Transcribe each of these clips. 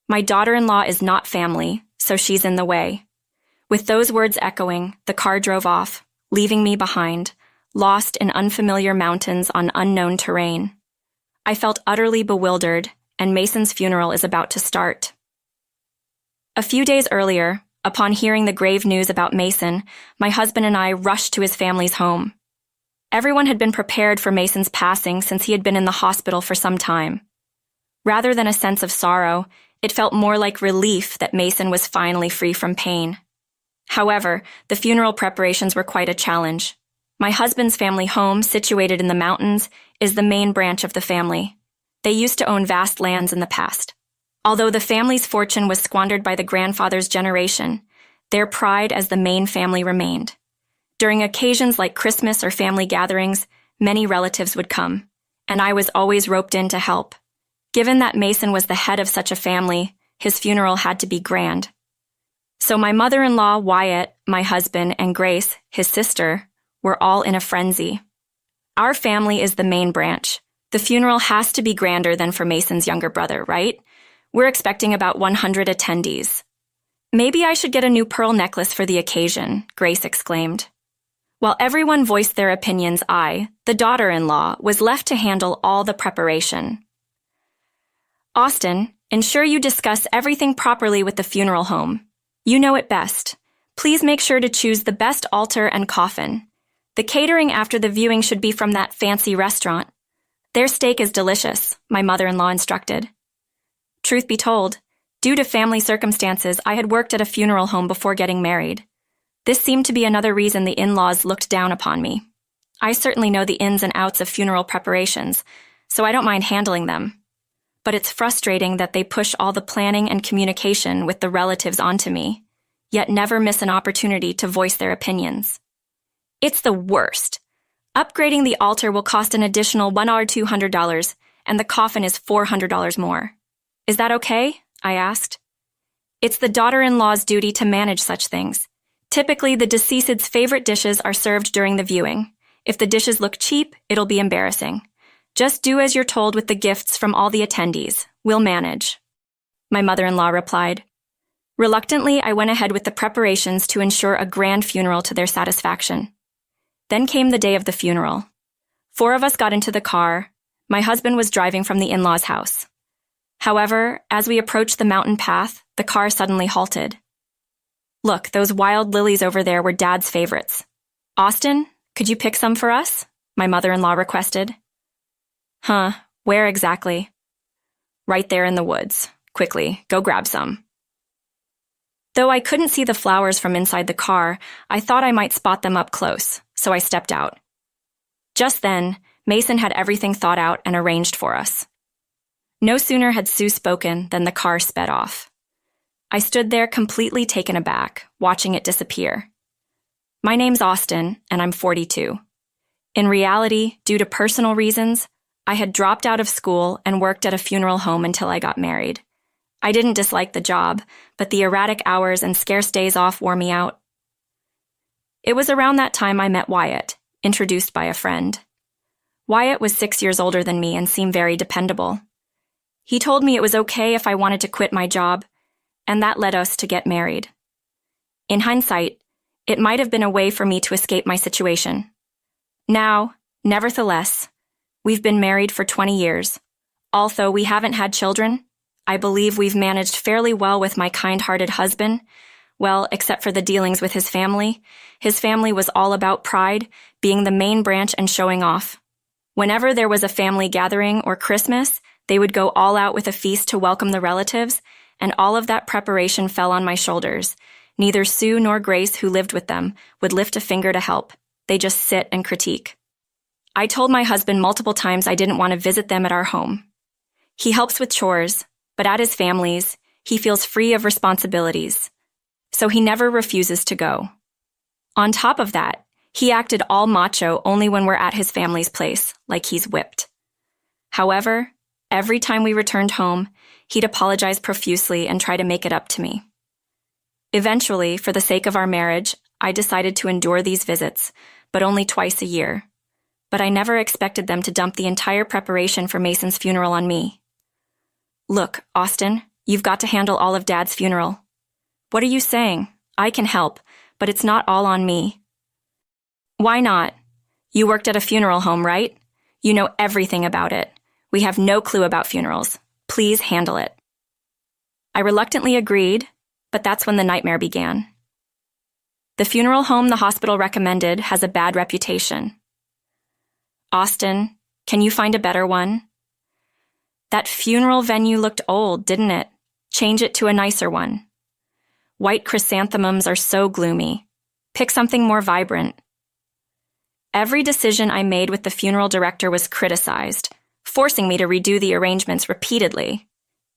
My daughter-in-law is not family, so she's in the way. With those words echoing, the car drove off, leaving me behind, lost in unfamiliar mountains on unknown terrain. I felt utterly bewildered, and Mason's funeral is about to start. A few days earlier, upon hearing the grave news about Mason, my husband and I rushed to his family's home. Everyone had been prepared for Mason's passing since he had been in the hospital for some time. Rather than a sense of sorrow, it felt more like relief that Mason was finally free from pain. However, the funeral preparations were quite a challenge. My husband's family home, situated in the mountains, is the main branch of the family. They used to own vast lands in the past. Although the family's fortune was squandered by the grandfather's generation, their pride as the main family remained. During occasions like Christmas or family gatherings, many relatives would come, and I was always roped in to help. Given that Mason was the head of such a family, his funeral had to be grand. So my mother-in-law, Wyatt, my husband, and Grace, his sister, were all in a frenzy. Our family is the main branch. The funeral has to be grander than for Mason's younger brother, right? We're expecting about 100 attendees. Maybe I should get a new pearl necklace for the occasion, Grace exclaimed. While everyone voiced their opinions, I, the daughter-in-law, was left to handle all the preparation. Austin, ensure you discuss everything properly with the funeral home. You know it best. Please make sure to choose the best altar and coffin. The catering after the viewing should be from that fancy restaurant. Their steak is delicious, my mother-in-law instructed. Truth be told, due to family circumstances, I had worked at a funeral home before getting married. This seemed to be another reason the in-laws looked down upon me. I certainly know the ins and outs of funeral preparations, so I don't mind handling them. But it's frustrating that they push all the planning and communication with the relatives onto me, yet never miss an opportunity to voice their opinions. It's the worst. Upgrading the altar will cost an additional $200, and the coffin is $400 more. Is that okay? I asked. It's the daughter-in-law's duty to manage such things. Typically, the deceased's favorite dishes are served during the viewing. If the dishes look cheap, it'll be embarrassing. Just do as you're told with the gifts from all the attendees. We'll manage. My mother-in-law replied. Reluctantly, I went ahead with the preparations to ensure a grand funeral to their satisfaction. Then came the day of the funeral. 4 of us got into the car. My husband was driving from the in-laws' house. However, as we approached the mountain path, the car suddenly halted. Look, those wild lilies over there were Dad's favorites. Austin, could you pick some for us? My mother-in-law requested. Huh, where exactly? Right there in the woods. Quickly, go grab some. Though I couldn't see the flowers from inside the car, I thought I might spot them up close, so I stepped out. Just then, Mason had everything thought out and arranged for us. No sooner had Sue spoken than the car sped off. I stood there completely taken aback, watching it disappear. My name's Austin, and I'm 42. In reality, due to personal reasons, I had dropped out of school and worked at a funeral home until I got married. I didn't dislike the job, but the erratic hours and scarce days off wore me out. It was around that time I met Wyatt, introduced by a friend. Wyatt was 6 years older than me and seemed very dependable. He told me it was okay if I wanted to quit my job, and that led us to get married. In hindsight, it might have been a way for me to escape my situation. Now, nevertheless, we've been married for 20 years. Although we haven't had children, I believe we've managed fairly well with my kind-hearted husband. Well, except for the dealings with his family. His family was all about pride, being the main branch and showing off. Whenever there was a family gathering or Christmas, they would go all out with a feast to welcome the relatives, and all of that preparation fell on my shoulders. Neither Sue nor Grace, who lived with them, would lift a finger to help. They just sit and critique. I told my husband multiple times I didn't want to visit them at our home. He helps with chores, but at his family's, he feels free of responsibilities, so he never refuses to go. On top of that, he acted all macho only when we're at his family's place, like he's whipped. However, every time we returned home, he'd apologize profusely and try to make it up to me. Eventually, for the sake of our marriage, I decided to endure these visits, but only twice a year. But I never expected them to dump the entire preparation for Mason's funeral on me. Look, Austin, You've got to handle all of Dad's funeral. What are you saying? I can help, but it's not all on me. Why not? You worked at a funeral home, right? You know everything about it. We have no clue about funerals. Please handle it. I reluctantly agreed, but that's when the nightmare began. The funeral home the hospital recommended has a bad reputation. Austin, can you find a better one? That funeral venue looked old, didn't it? Change it to a nicer one. White chrysanthemums are so gloomy. Pick something more vibrant. Every decision I made with the funeral director was criticized, forcing me to redo the arrangements repeatedly.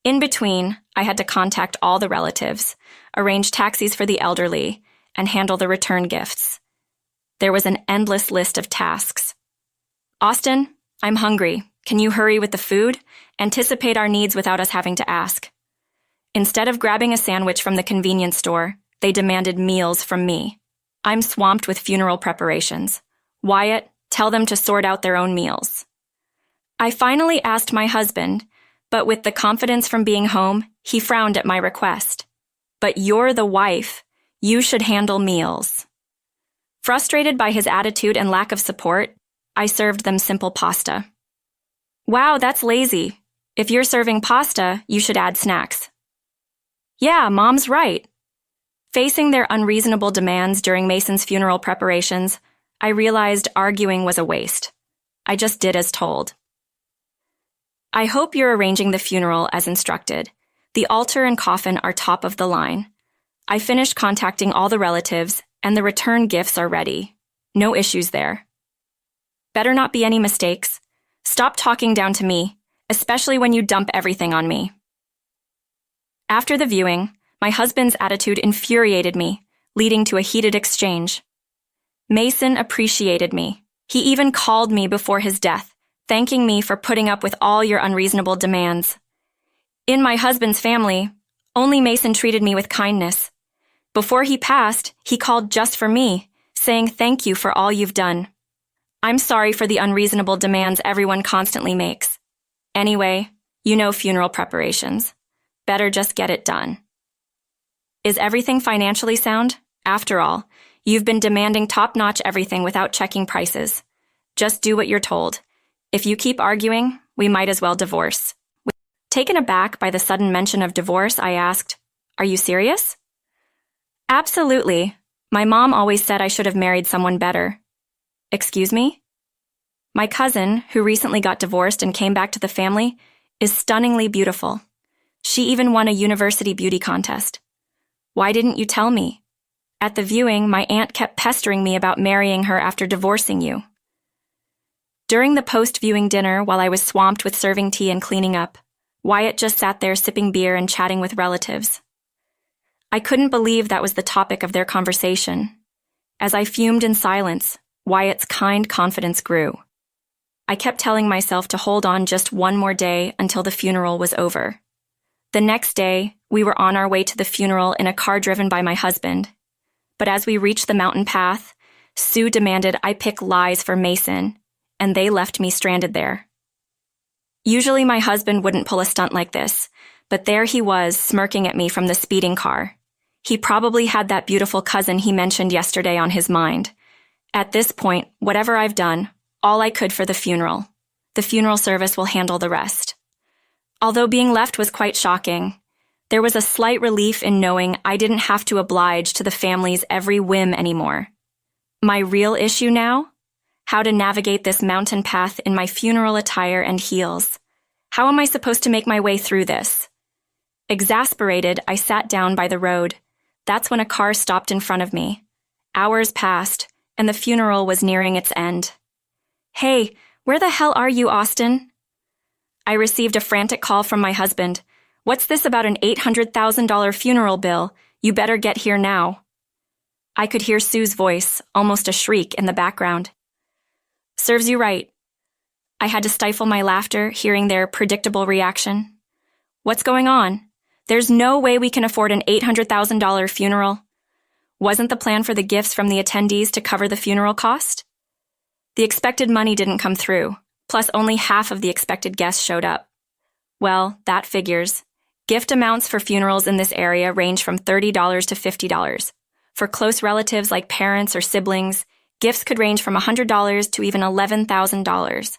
In between, I had to contact all the relatives, arrange taxis for the elderly, and handle the return gifts. There was an endless list of tasks. Austin, I'm hungry. Can you hurry with the food? Anticipate our needs without us having to ask. Instead of grabbing a sandwich from the convenience store, they demanded meals from me. I'm swamped with funeral preparations. Wyatt, tell them to sort out their own meals. I finally asked my husband, but with the confidence from being home, he frowned at my request. But you're the wife. You should handle meals. Frustrated by his attitude and lack of support, I served them simple pasta. Wow, that's lazy. If you're serving pasta, you should add snacks. Yeah, Mom's right. Facing their unreasonable demands during Mason's funeral preparations, I realized arguing was a waste. I just did as told. I hope you're arranging the funeral as instructed. The altar and coffin are top of the line. I finished contacting all the relatives, and the return gifts are ready. No issues there. Better not be any mistakes. Stop talking down to me, especially when you dump everything on me. After the viewing, my husband's attitude infuriated me, leading to a heated exchange. Mason appreciated me. He even called me before his death, thanking me for putting up with all your unreasonable demands. In my husband's family, only Mason treated me with kindness. Before he passed, he called just for me, saying thank you for all you've done. I'm sorry for the unreasonable demands everyone constantly makes. Anyway, you know funeral preparations. Better just get it done. Is everything financially sound? After all, you've been demanding top-notch everything without checking prices. Just do what you're told. If you keep arguing, we might as well divorce. Taken aback by the sudden mention of divorce, I asked, "Are you serious?" Absolutely. My mom always said I should have married someone better. Excuse me? My cousin, who recently got divorced and came back to the family, is stunningly beautiful. She even won a university beauty contest. Why didn't you tell me? At the viewing, my aunt kept pestering me about marrying her after divorcing you. During the post-viewing dinner, while I was swamped with serving tea and cleaning up, Wyatt just sat there sipping beer and chatting with relatives. I couldn't believe that was the topic of their conversation. As I fumed in silence, Wyatt's kind confidence grew. I kept telling myself to hold on just one more day until the funeral was over. The next day, we were on our way to the funeral in a car driven by my husband. But as we reached the mountain path, Sue demanded I pick lies for Mason, and they left me stranded there. Usually my husband wouldn't pull a stunt like this, but there he was, smirking at me from the speeding car. He probably had that beautiful cousin he mentioned yesterday on his mind. At this point, whatever I've done, all I could for the funeral. The funeral service will handle the rest. Although being left was quite shocking, there was a slight relief in knowing I didn't have to oblige to the family's every whim anymore. My real issue now? How to navigate this mountain path in my funeral attire and heels. How am I supposed to make my way through this? Exasperated, I sat down by the road. That's when a car stopped in front of me. Hours passed, and the funeral was nearing its end. Hey, where the hell are you, Austin? I received a frantic call from my husband. What's this about an $800,000 funeral bill? You better get here now. I could hear Sue's voice, almost a shriek, in the background. Serves you right. I had to stifle my laughter, hearing their predictable reaction. What's going on? There's no way we can afford an $800,000 funeral. Wasn't the plan for the gifts from the attendees to cover the funeral cost? The expected money didn't come through, plus only half of the expected guests showed up. Well, that figures. Gift amounts for funerals in this area range from $30 to $50. For close relatives like parents or siblings, gifts could range from $100 to even $11,000.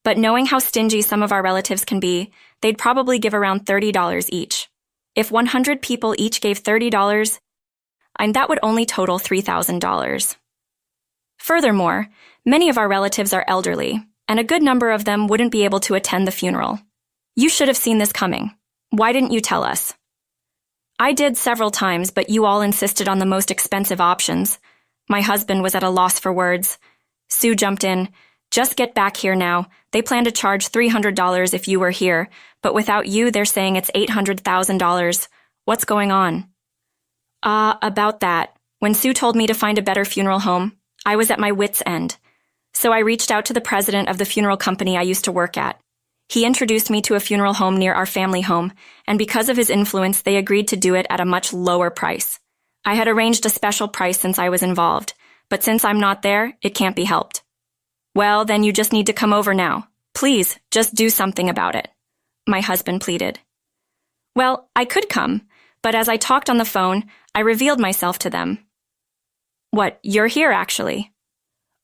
But knowing how stingy some of our relatives can be, they'd probably give around $30 each. If 100 people each gave $30, that would only total $3,000. Furthermore, many of our relatives are elderly, and a good number of them wouldn't be able to attend the funeral. You should have seen this coming. Why didn't you tell us? I did several times, but you all insisted on the most expensive options. My husband was at a loss for words. Sue jumped in. Just get back here now. They plan to charge $300 if you were here, but without you, they're saying it's $800,000. What's going on? About that. When Sue told me to find a better funeral home, I was at my wit's end. So I reached out to the president of the funeral company I used to work at. He introduced me to a funeral home near our family home, and because of his influence, they agreed to do it at a much lower price. I had arranged a special price since I was involved, but since I'm not there, it can't be helped. Well, then you just need to come over now. Please, just do something about it. My husband pleaded. Well, I could come, but as I talked on the phone, I revealed myself to them. What, you're here actually?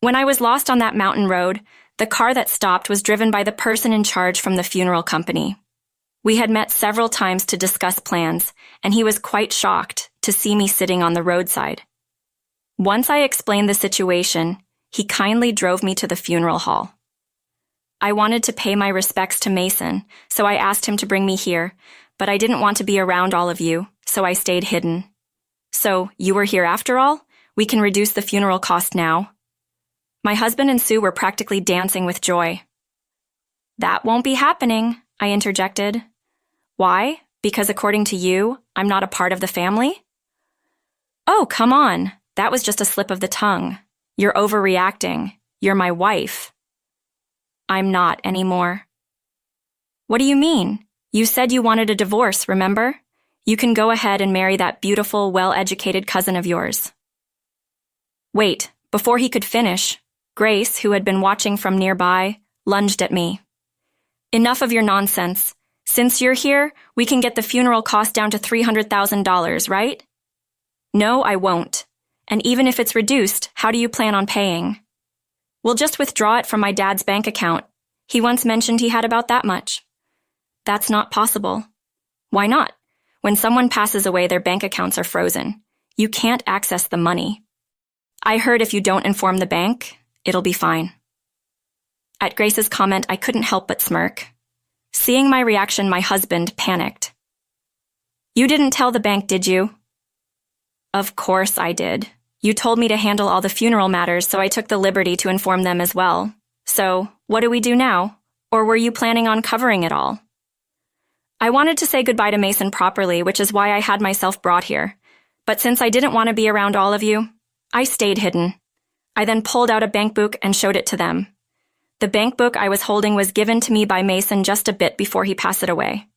When I was lost on that mountain road, the car that stopped was driven by the person in charge from the funeral company. We had met several times to discuss plans, and he was quite shocked to see me sitting on the roadside. Once I explained the situation, he kindly drove me to the funeral hall. I wanted to pay my respects to Mason, so I asked him to bring me here, but I didn't want to be around all of you, so I stayed hidden. So, you were here after all? We can reduce the funeral cost now. My husband and Sue were practically dancing with joy. That won't be happening, I interjected. Why? Because according to you, I'm not a part of the family? Oh, come on. That was just a slip of the tongue. You're overreacting. You're my wife. I'm not anymore. What do you mean? You said you wanted a divorce, remember? You can go ahead and marry that beautiful, well-educated cousin of yours. Wait, before he could finish, Grace, who had been watching from nearby, lunged at me. Enough of your nonsense. Since you're here, we can get the funeral cost down to $300,000, right? No, I won't. And even if it's reduced, how do you plan on paying? We'll just withdraw it from my dad's bank account. He once mentioned he had about that much. That's not possible. Why not? When someone passes away, their bank accounts are frozen. You can't access the money. I heard if you don't inform the bank, it'll be fine. At Grace's comment, I couldn't help but smirk. Seeing my reaction, my husband panicked. You didn't tell the bank, did you? Of course I did. You told me to handle all the funeral matters, so I took the liberty to inform them as well. So, what do we do now? Or were you planning on covering it all? I wanted to say goodbye to Mason properly, which is why I had myself brought here. But since I didn't want to be around all of you, I stayed hidden. I then pulled out a bank book and showed it to them. The bank book I was holding was given to me by Mason just a bit before he passed it away.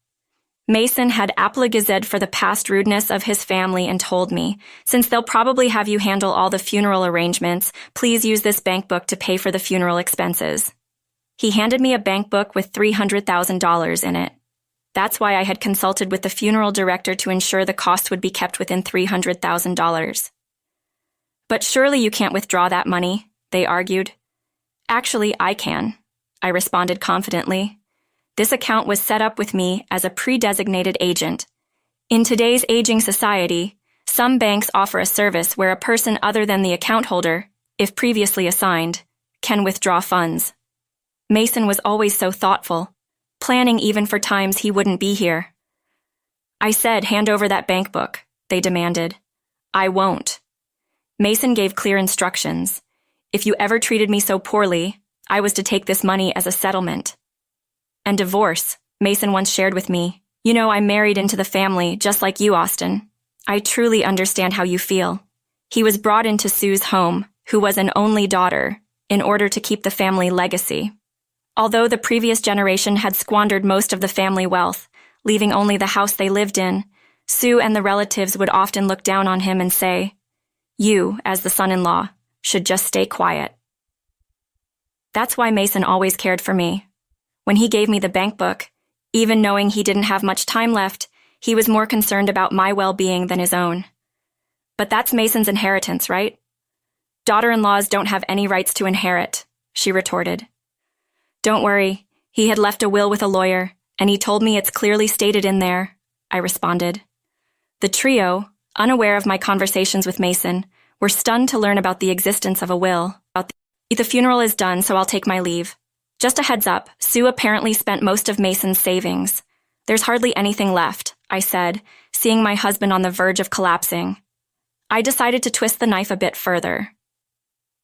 Mason had apologized for the past rudeness of his family and told me, since they'll probably have you handle all the funeral arrangements, please use this bank book to pay for the funeral expenses. He handed me a bank book with $300,000 in it. That's why I had consulted with the funeral director to ensure the cost would be kept within $300,000. But surely you can't withdraw that money, they argued. Actually, I can, I responded confidently. This account was set up with me as a pre-designated agent. In today's aging society, some banks offer a service where a person other than the account holder, if previously assigned, can withdraw funds. Mason was always so thoughtful, planning even for times he wouldn't be here. I said, hand over that bank book, they demanded. I won't. Mason gave clear instructions. If you ever treated me so poorly, I was to take this money as a settlement. And divorce, Mason once shared with me. You know, I'm married into the family, just like you, Austin. I truly understand how you feel. He was brought into Sue's home, who was an only daughter, in order to keep the family legacy. Although the previous generation had squandered most of the family wealth, leaving only the house they lived in, Sue and the relatives would often look down on him and say, "You, as the son-in-law, should just stay quiet." That's why Mason always cared for me. When he gave me the bank book, even knowing he didn't have much time left, He was more concerned about my well-being than his own. But that's Mason's inheritance, right? Daughter-in-laws don't have any rights to inherit, she retorted. Don't worry, he had left a will with a lawyer, and he told me it's clearly stated in there, I responded. The trio, unaware of my conversations with Mason, were stunned to learn about the existence of a will. The funeral is done, so I'll take my leave. Just a heads up, Sue apparently spent most of Mason's savings. There's hardly anything left, I said, seeing my husband on the verge of collapsing. I decided to twist the knife a bit further.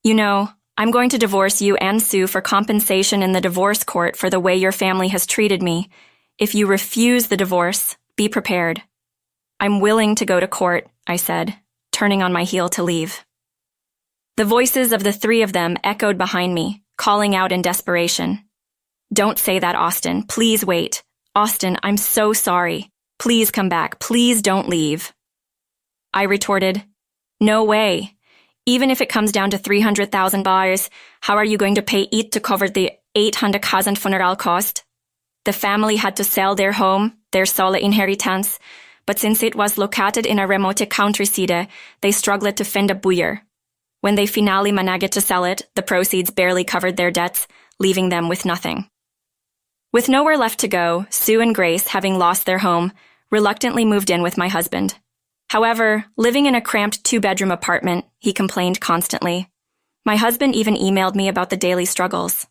You know, I'm going to divorce you and Sue for compensation in the divorce court for the way your family has treated me. If you refuse the divorce, be prepared. I'm willing to go to court, I said, turning on my heel to leave. The voices of the three of them echoed behind me, calling out in desperation. Don't say that, Austin. Please wait. Austin, I'm so sorry. Please come back. Please don't leave. I retorted, No way. Even if it comes down to $300,000, how are you going to pay it to cover the $800,000 funeral cost? The family had to sell their home, their sole inheritance, but since it was located in a remote countryside, they struggled to find a buyer. When they finally managed to sell it, the proceeds barely covered their debts, leaving them with nothing. With nowhere left to go, Sue and Grace, having lost their home, reluctantly moved in with my husband. However, living in a cramped 2-bedroom apartment, he complained constantly. My husband even emailed me about the daily struggles.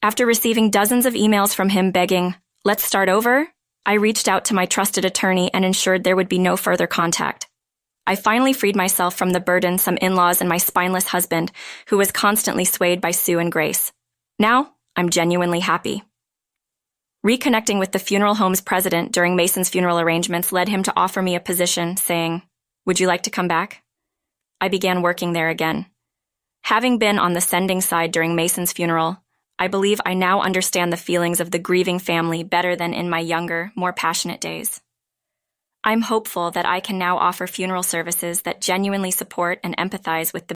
After receiving dozens of emails from him begging, "Let's start over," I reached out to my trusted attorney and ensured there would be no further contact. I finally freed myself from the burden some in-laws and my spineless husband, who was constantly swayed by Sue and Grace. Now, I'm genuinely happy. Reconnecting with the funeral home's president during Mason's funeral arrangements led him to offer me a position, saying, "Would you like to come back?" I began working there again. Having been on the sending side during Mason's funeral, I believe I now understand the feelings of the grieving family better than in my younger, more passionate days. I'm hopeful that I can now offer funeral services that genuinely support and empathize with the